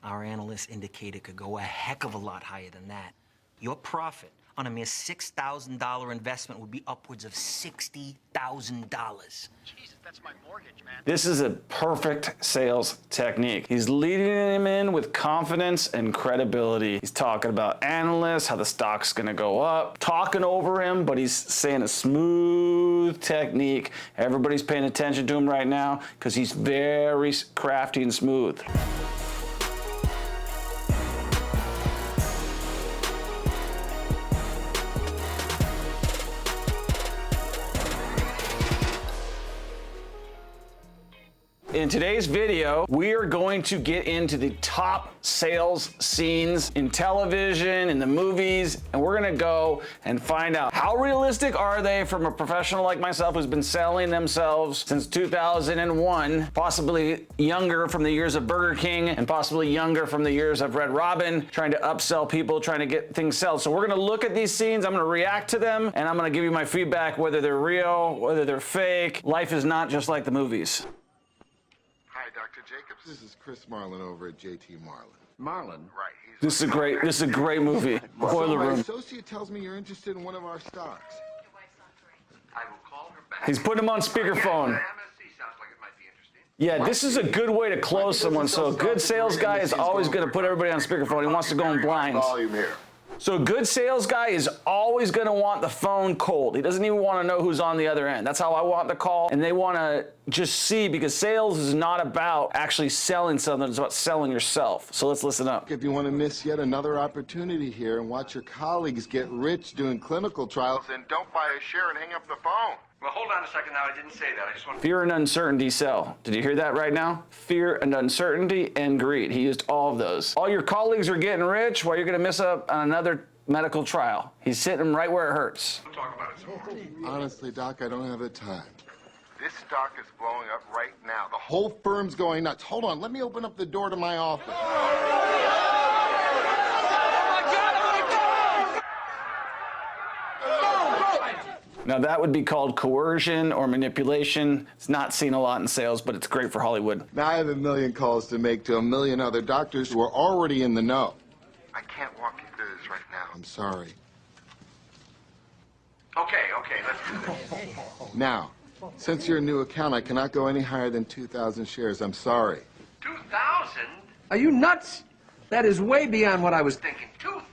Our analysts indicate it could go a heck of a lot higher than that. Your profit on a mere $6,000 investment would be upwards of $60,000. Jesus, that's my mortgage, man. This is a perfect sales technique. He's leading him in with confidence and credibility. He's talking about analysts, how the stock's gonna go up, talking over him, but he's saying a smooth technique. Everybody's paying attention to him right now because he's very crafty and smooth. In today's video, we are going to get into the top sales scenes in television, in the movies, and we're gonna go and find out how realistic are they from a professional like myself who's been selling themselves since 2001, possibly younger from the years of Burger King and possibly younger from the years of Red Robin, trying to upsell people, trying to get things sold. So we're gonna look at these scenes, I'm gonna react to them, and I'm gonna give you my feedback, whether they're real, whether they're fake. Life is not just like the movies. Hi, Dr. Jacobs. This is Chris Marlin over at JT Marlin. Marlin? Right. This is a great movie. Boiler My Room. associate tells me you're interested in one of our stocks. I will call her back. He's putting him on speakerphone. MSC sounds like it might be interesting. Yeah, this is a good way to close someone. So a good sales guy is always going to put everybody on speakerphone. He wants to go in blinds. Volume here. So a good sales guy is always going to want the phone cold. He doesn't even want to know who's on the other end. That's how I want the call. And they want to just see, because sales is not about actually selling something. It's about selling yourself. So let's listen up. If you want to miss yet another opportunity here and watch your colleagues get rich doing clinical trials, then don't buy a share and hang up the phone. Well, hold on a second now. I didn't say that. I just want to... Fear and uncertainty sell. Did you hear that right now? Fear and uncertainty and greed. He used all of those. All your colleagues are getting rich while you're going to miss up on another medical trial. He's hitting them right where it hurts. We'll talk about it some more. Honestly, Doc, I don't have the time. This stock is blowing up right now. The whole firm's going nuts. Hold on, let me open up the door to my office. Now that would be called coercion or manipulation. It's not seen a lot in sales, but it's great for Hollywood. Now I have a million calls to make to a million other doctors who are already in the know. I can't walk you through this right now. I'm sorry. Okay, let's do this. Now, since you're a new account, I cannot go any higher than 2,000 shares. I'm sorry. 2,000? Are you nuts? That is way beyond what I was thinking. 2,000?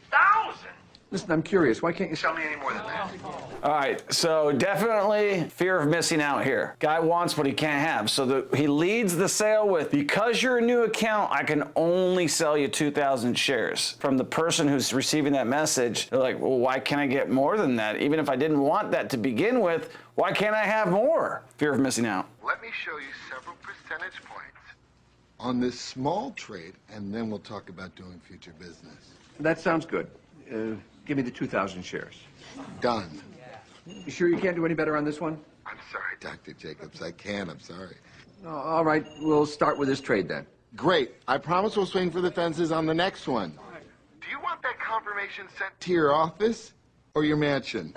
Listen, I'm curious. Why can't you sell me any more than that? All right, so definitely fear of missing out here. Guy wants what he can't have. So he leads the sale with, because you're a new account, I can only sell you 2,000 shares. From the person who's receiving that message, they're like, well, why can't I get more than that? Even if I didn't want that to begin with, why can't I have more? Fear of missing out. Let me show you several percentage points on this small trade, and then we'll talk about doing future business. That sounds good. Give me the 2,000 shares. Done. You sure you can't do any better on this one? I'm sorry, Dr. Jacobs. I can't. I'm sorry. Oh, all right, we'll start with this trade then. Great. I promise we'll swing for the fences on the next one. Do you want that confirmation sent to your office or your mansion?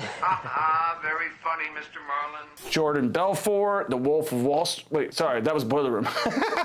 Very funny, Mr. Marlin. Jordan Belfort, The Wolf of Wall Street. Wait, sorry, that was Boiler Room.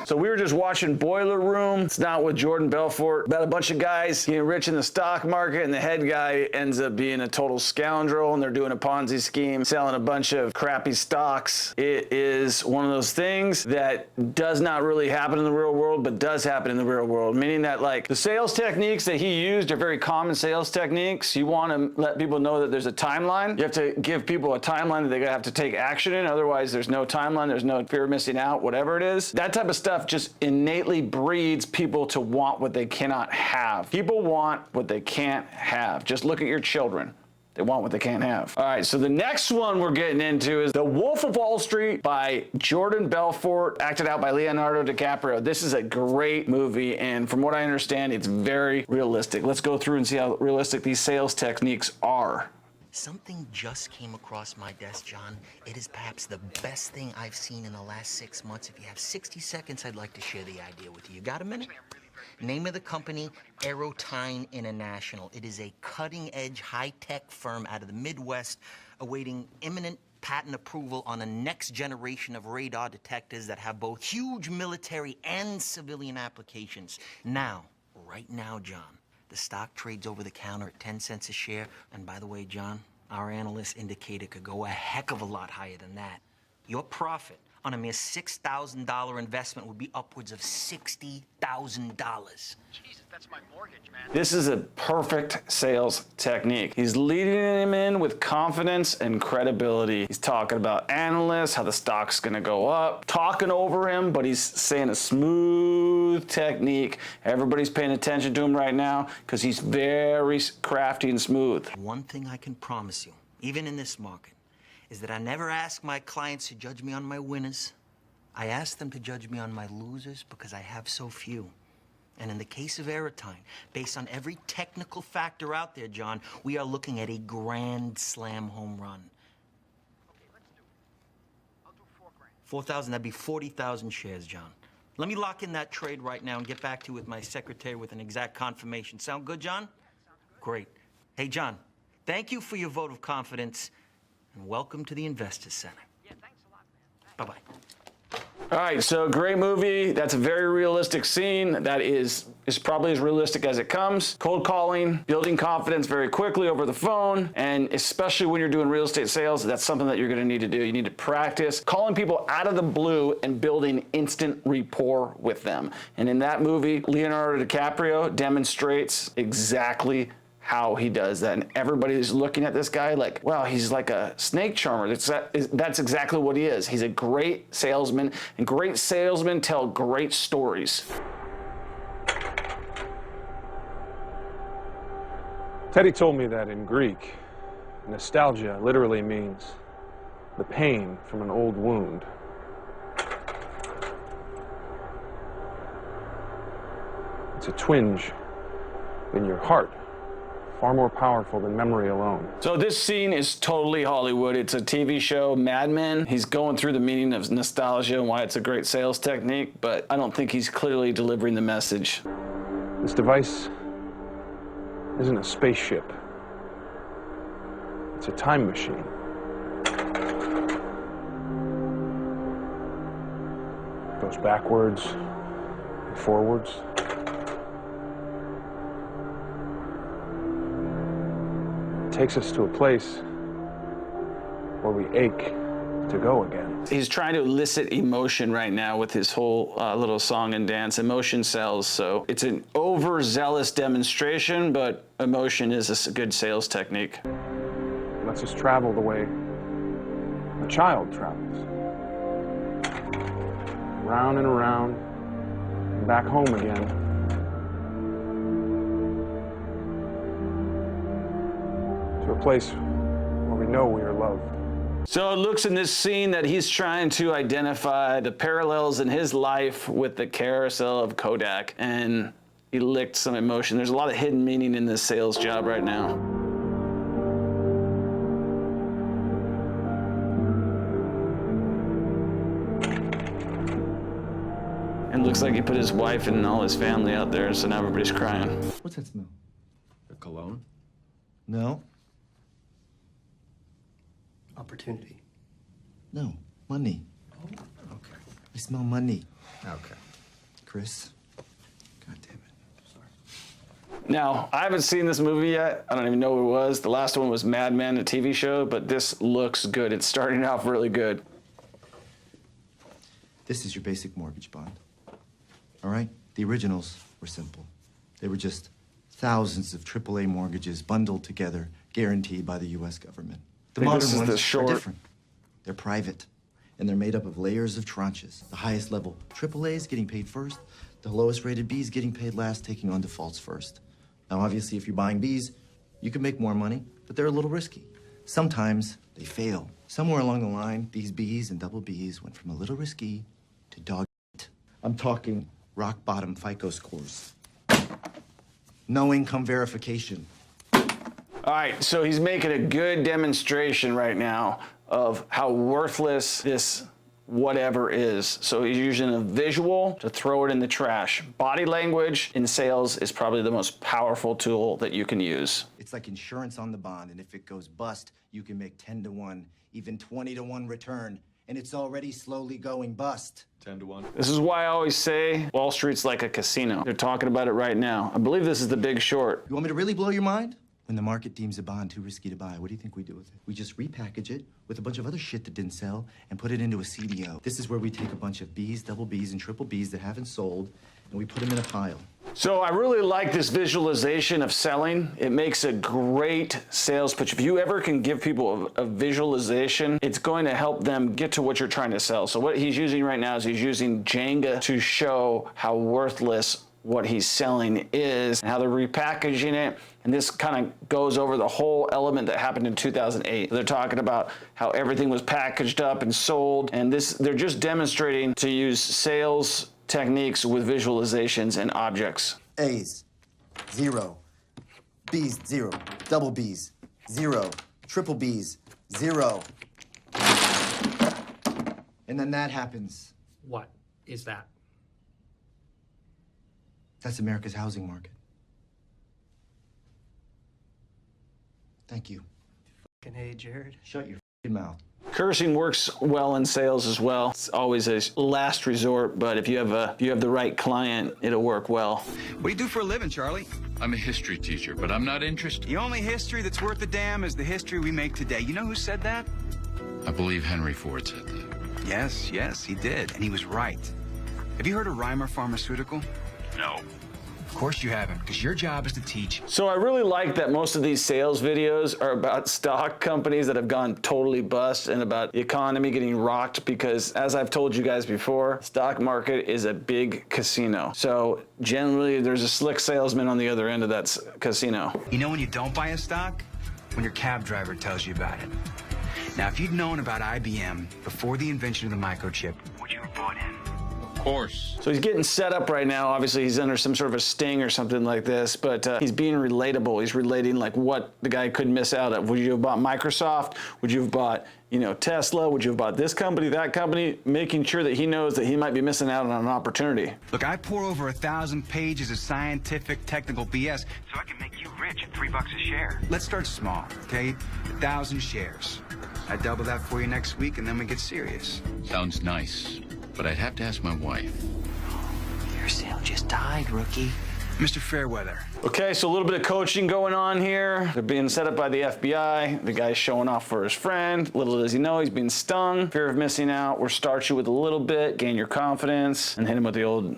So we were just watching Boiler Room. It's not with Jordan Belfort. About a bunch of guys getting rich in the stock market, and the head guy ends up being a total scoundrel, and they're doing a Ponzi scheme, selling a bunch of crappy stocks. It is one of those things that does not really happen in the real world, but does happen in the real world, meaning that, like, the sales techniques that he used are very common sales techniques. You want to let people know that there's a timeline. You have to give people a timeline that they're gonna have to take action in. Otherwise, there's no timeline, there's no fear of missing out, whatever it is. That type of stuff just innately breeds people to want what they cannot have. People want what they can't have. Just look at your children. They want what they can't have. All right, so the next one we're getting into is The Wolf of Wall Street by Jordan Belfort, acted out by Leonardo DiCaprio. This is a great movie, and from what I understand, it's very realistic. Let's go through and see how realistic these sales techniques are. Something just came across my desk, John. It is perhaps the best thing I've seen in the last 6 months. If you have 60 seconds, I'd like to share the idea with you. You got a minute? Name of the company, Aerotine International. It is a cutting-edge, high-tech firm out of the Midwest awaiting imminent patent approval on a next generation of radar detectors that have both huge military and civilian applications. Now, right now, John, the stock trades over the counter at 10 cents a share. And by the way, John, our analysts indicate it could go a heck of a lot higher than that. Your profit on a mere $6,000 investment would be upwards of $60,000. Jesus, that's my mortgage, man. This is a perfect sales technique. He's leading him in with confidence and credibility. He's talking about analysts, how the stock's gonna go up, talking over him, but he's saying a smooth technique. Everybody's paying attention to him right now because he's very crafty and smooth. One thing I can promise you, even in this market, is that I never ask my clients to judge me on my winners. I ask them to judge me on my losers because I have so few. And in the case of Aerotime, based on every technical factor out there, John, we are looking at a grand slam home run. Okay, let's do it. I'll do $4,000. 4,000, that'd be 40,000 shares, John. Let me lock in that trade right now and get back to you with my secretary with an exact confirmation. Sound good, John? Sounds good. Great. Hey, John, thank you for your vote of confidence, and welcome to the Investors Center. Yeah, thanks a lot, man. Thanks. Bye-bye. All right, so great movie. That's a very realistic scene. That is probably as realistic as it comes. Cold calling, building confidence very quickly over the phone, and especially when you're doing real estate sales, that's something that you're gonna need to do. You need to practice calling people out of the blue and building instant rapport with them. And in that movie, Leonardo DiCaprio demonstrates exactly how he does that, and everybody's looking at this guy like, wow, he's like a snake charmer. That's exactly what he is. He's a great salesman, and great salesmen tell great stories. Teddy told me that in Greek, nostalgia literally means the pain from an old wound. It's a twinge in your heart, far more powerful than memory alone. So this scene is totally Hollywood. It's a TV show, Mad Men. He's going through the meaning of nostalgia and why it's a great sales technique, but I don't think he's clearly delivering the message. This device isn't a spaceship. It's a time machine. It goes backwards and forwards. Takes us to a place where we ache to go again. He's trying to elicit emotion right now with his whole little song and dance. Emotion sells, so it's an overzealous demonstration, but emotion is a good sales technique. It lets us travel the way a child travels. Round and around, and back home again. To a place where we know we are loved. So it looks in this scene that he's trying to identify the parallels in his life with the carousel of Kodak, and he licked some emotion. There's a lot of hidden meaning in this sales job right now. And looks like he put his wife and all his family out there, so now everybody's crying. What's that smell? A cologne? No. Opportunity. No. Money. Oh, okay. I smell money. Okay. Chris. God damn it. Sorry. Now, I haven't seen this movie yet. I don't even know what it was. The last one was Mad Men, a TV show, but this looks good. It's starting off really good. This is your basic mortgage bond. All right? The originals were simple. They were just thousands of AAA mortgages bundled together, guaranteed by the U.S. government. The modern ones are different. They're private, and they're made up of layers of tranches. The highest level AAAs getting paid first, the lowest rated Bs getting paid last, taking on defaults first. Now, obviously, if you're buying Bs, you can make more money, but they're a little risky. Sometimes they fail. Somewhere along the line, these Bs and double Bs went from a little risky to dog shit. I'm talking rock bottom FICO scores. No income verification. All right, so he's making a good demonstration right now of how worthless this whatever is. So he's using a visual to throw it in the trash. Body language in sales is probably the most powerful tool that you can use. It's like insurance on the bond, and if it goes bust, you can make 10 to 1, even 20 to 1 return and it's already slowly going bust. 10 to 1. This is why I always say Wall Street's like a casino. They're talking about it right now. I believe this is The Big Short. You want me to really blow your mind? When the market deems a bond too risky to buy, what do you think we do with it? We just repackage it with a bunch of other shit that didn't sell and put it into a CDO. This is where we take a bunch of Bs, double Bs, and triple Bs that haven't sold, and we put them in a pile. So I really like this visualization of selling. It makes a great sales pitch. If you ever can give people a visualization, it's going to help them get to what you're trying to sell. So what he's using right now is he's using Jenga to show how worthless what he's selling is and how they're repackaging it. And this kind of goes over the whole element that happened in 2008. They're talking about how everything was packaged up and sold. And they're just demonstrating to use sales techniques with visualizations and objects. A's, 0. B's, 0. Double B's, 0. Triple B's, 0. And then that happens. What is that? That's America's housing market. Thank you. Fucking hey, Jared. Shut your f***ing mouth. Cursing works well in sales as well. It's always a last resort, but if you have the right client, it'll work well. What do you do for a living, Charlie? I'm a history teacher, but I'm not interested. The only history that's worth a damn is the history we make today. You know who said that? I believe Henry Ford said that. Yes, he did, and he was right. Have you heard of Reimer Pharmaceutical? No. Of course you haven't, because your job is to teach. So I really like that most of these sales videos are about stock companies that have gone totally bust and about the economy getting rocked because, as I've told you guys before, stock market is a big casino. So generally there's a slick salesman on the other end of that casino. You know when you don't buy a stock? When your cab driver tells you about it. Now, if you'd known about IBM before the invention of the microchip, would you have bought in? Of course. So he's getting set up right now. Obviously, he's under some sort of a sting or something like this, but he's being relatable. He's relating like what the guy could miss out of. Would you have bought Microsoft? Would you have bought, Tesla? Would you have bought this company, that company? Making sure that he knows that he might be missing out on an opportunity. Look, I pour over 1,000 pages of scientific, technical BS so I can make you rich at $3 a share. Let's start small, okay? 1,000 shares. I double that for you next week, and then we get serious. Sounds nice, but I'd have to ask my wife. Your sale just died, rookie. Mr. Fairweather. Okay, so a little bit of coaching going on here. They're being set up by the FBI. The guy's showing off for his friend. Little does he know, he's being stung. Fear of missing out. We'll start you with a little bit, gain your confidence, and hit him with the old...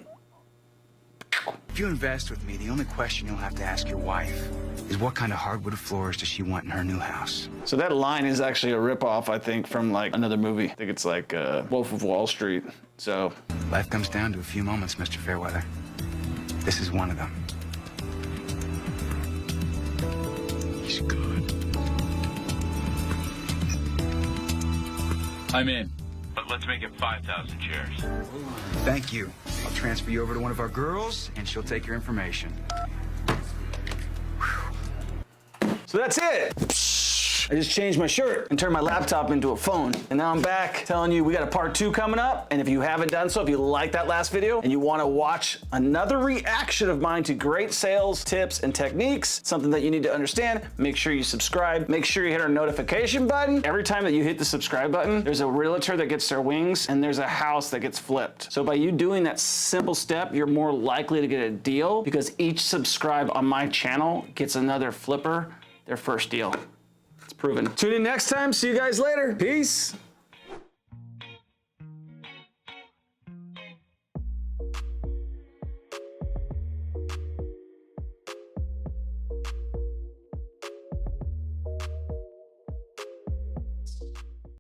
If you invest with me, the only question you'll have to ask your wife is what kind of hardwood floors does she want in her new house? So that line is actually a ripoff, I think, from like another movie. I think it's like Wolf of Wall Street. So life comes down to a few moments, Mr. Fairweather. This is one of them. He's good. I'm in, but let's make it 5,000 shares. Thank you. I'll transfer you over to one of our girls, and she'll take your information. So that's it. I just changed my shirt and turned my laptop into a phone. And now I'm back telling you we got a part 2 coming up. And if you haven't done so, if you liked that last video and you want to watch another reaction of mine to great sales tips and techniques, something that you need to understand, make sure you subscribe. Make sure you hit our notification button. Every time that you hit the subscribe button, there's a realtor that gets their wings and there's a house that gets flipped. So by you doing that simple step, you're more likely to get a deal because each subscribe on my channel gets another flipper their first deal. It's proven. Tune in next time. See you guys later. Peace.